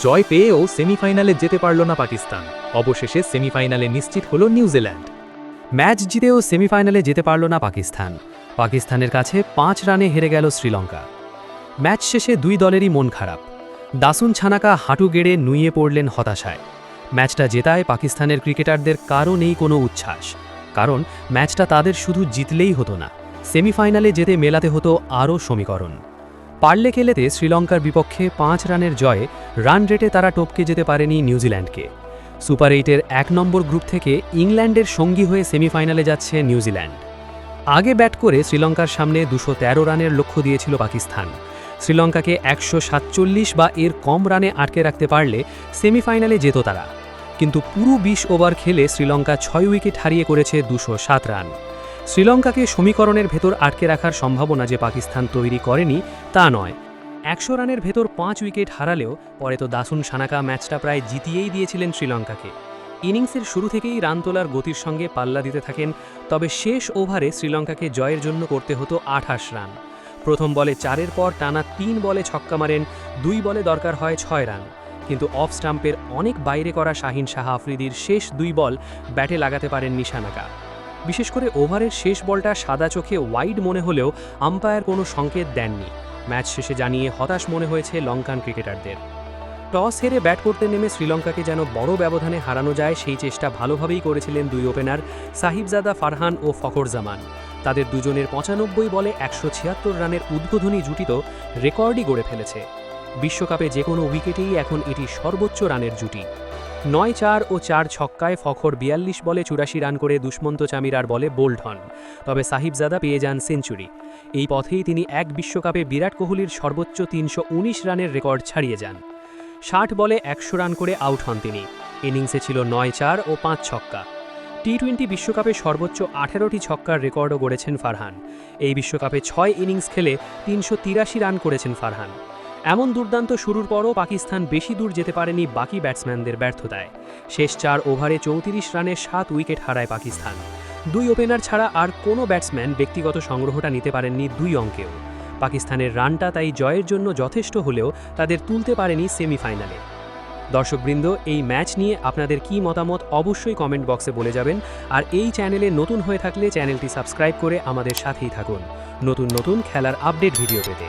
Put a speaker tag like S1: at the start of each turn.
S1: জয় পেয়েও সেমিফাইনালে যেতে পারল না পাকিস্তান। অবশেষে সেমিফাইনালে নিশ্চিত হল নিউজিল্যান্ড।
S2: ম্যাচ জিতেও সেমিফাইনালে যেতে পারল না পাকিস্তান। পাকিস্তানের কাছে 5 রানে হেরে গেল শ্রীলঙ্কা। ম্যাচ শেষে দুই দলেরই মন খারাপ। দাসুন ছানাকা হাঁটু গেড়ে নুয়ে পড়লেন হতাশায়। ম্যাচটা জেতায় পাকিস্তানের ক্রিকেটারদের কারও নেই কোনো উচ্ছ্বাস, কারণ ম্যাচটা তাদের শুধু জিতলেই হতো না, সেমিফাইনালে যেতে মেলাতে হতো আরও সমীকরণ। পারলে খেলেতে শ্রীলঙ্কার বিপক্ষে 5 রানের জয়ে রান রেটে তারা টপকে যেতে পারেনি নিউজিল্যান্ডকে। সুপার 8-এর 1 নম্বর গ্রুপ থেকে ইংল্যান্ডের সঙ্গী হয়ে সেমিফাইনালে যাচ্ছে নিউজিল্যান্ড। আগে ব্যাট করে শ্রীলঙ্কার সামনে 213 রানের লক্ষ্য দিয়েছিল পাকিস্তান। শ্রীলঙ্কাকে 147 বা এর কম রানে আটকে রাখতে পারলে সেমিফাইনালে যেত তারা, কিন্তু পুরো 20 ওভার খেলে শ্রীলঙ্কা 6 উইকেট হারিয়ে করেছে 207 রান। শ্রীলঙ্কাকে সমীকরণের ভেতর আটকে রাখার সম্ভাবনা যে পাকিস্তান তৈরি করেনি তা নয়। 100 রানের ভেতর 5 উইকেট হারালেও পরে তো দাসুন সানাকা ম্যাচটা প্রায় জিতিয়েই দিয়েছিলেন শ্রীলঙ্কাকে। ইনিংসের শুরু থেকেই রান তোলার গতির সঙ্গে পাল্লা দিতে থাকেন, তবে শেষ ওভারে শ্রীলঙ্কাকে জয়ের জন্য করতে হতো 28 রান। প্রথম বলে 4-এর পর টানা 3 বলে ছক্কা মারেন, 2 বলে দরকার হয় 6 রান, কিন্তু অফ স্টাম্পের অনেক বাইরে করা শাহিন শাহ আফ্রিদির শেষ 2 বল ব্যাটে লাগাতে পারেননি সানাকা। বিশেষ করে ওভারের শেষ বলটা সাদা চোখে ওয়াইড মনে হলেও আম্পায়ার কোনো সংকেত দেননি। ম্যাচ শেষে জানিয়ে হতাশ মনে হয়েছে লঙ্কান ক্রিকেটারদের। টস হেরে ব্যাট করতে নেমে শ্রীলঙ্কাকে যেন বড় ব্যবধানে হারানো যায় সেই চেষ্টা ভালোভাবেই করেছিলেন দুই ওপেনার সাহিবজাদা ফারহান ও ফখর জামান। তাদের দুজনের 95 বলে 176 রানের উদ্বোধনী জুটি তো রেকর্ডই গড়ে ফেলেছে। বিশ্বকাপে যে কোনো উইকেটেই এখন এটি সর্বোচ্চ রানের জুটি। 9-4 ও 4 ছক্কায় ফখর 42 বলে 84 রান করে দুষ্মন্ত চামিরার বলে বোল্ড হন, তবে সাহিবজাদা পেয়ে যান সেঞ্চুরি। এই পথেই তিনি এক বিশ্বকাপে বিরাট কোহলির সর্বোচ্চ 319 রানের রেকর্ড ছাড়িয়ে যান। 60 বলে 100 রান করে আউট হন তিনি। ইনিংসে ছিল 9-4 ও 5 ছক্কা। টি-20 বিশ্বকাপে সর্বোচ্চ 18টি ছক্কার রেকর্ডও গড়েছেন ফারহান। এই বিশ্বকাপে 6 ইনিংস খেলে 383 রান করেছেন ফারহান। এমন দুর্দান্ত শুরুর পরও পাকিস্তান বেশি দূর যেতে পারেনি বাকি ব্যাটসম্যানদের ব্যর্থতায়। শেষ 4 ওভারে 34 রানে 7 উইকেট হারায় পাকিস্তান। 2 ওপেনার ছাড়া আর কোনো ব্যাটসম্যান ব্যক্তিগত সংগ্রহটা নিতে পারেননি 2 অঙ্কেও। পাকিস্তানের রানটা তাই জয়ের জন্য যথেষ্ট হলেও তাদের তুলতে পারেনি সেমিফাইনালে। দর্শকবৃন্দ, এই ম্যাচ নিয়ে আপনাদের কী মতামত অবশ্যই কমেন্ট বক্সে বলে যাবেন, আর এই চ্যানেলে নতুন হয়ে থাকলে চ্যানেলটি সাবস্ক্রাইব করে আমাদের সাথেই থাকুন নতুন নতুন খেলার আপডেট ভিডিও পেতে।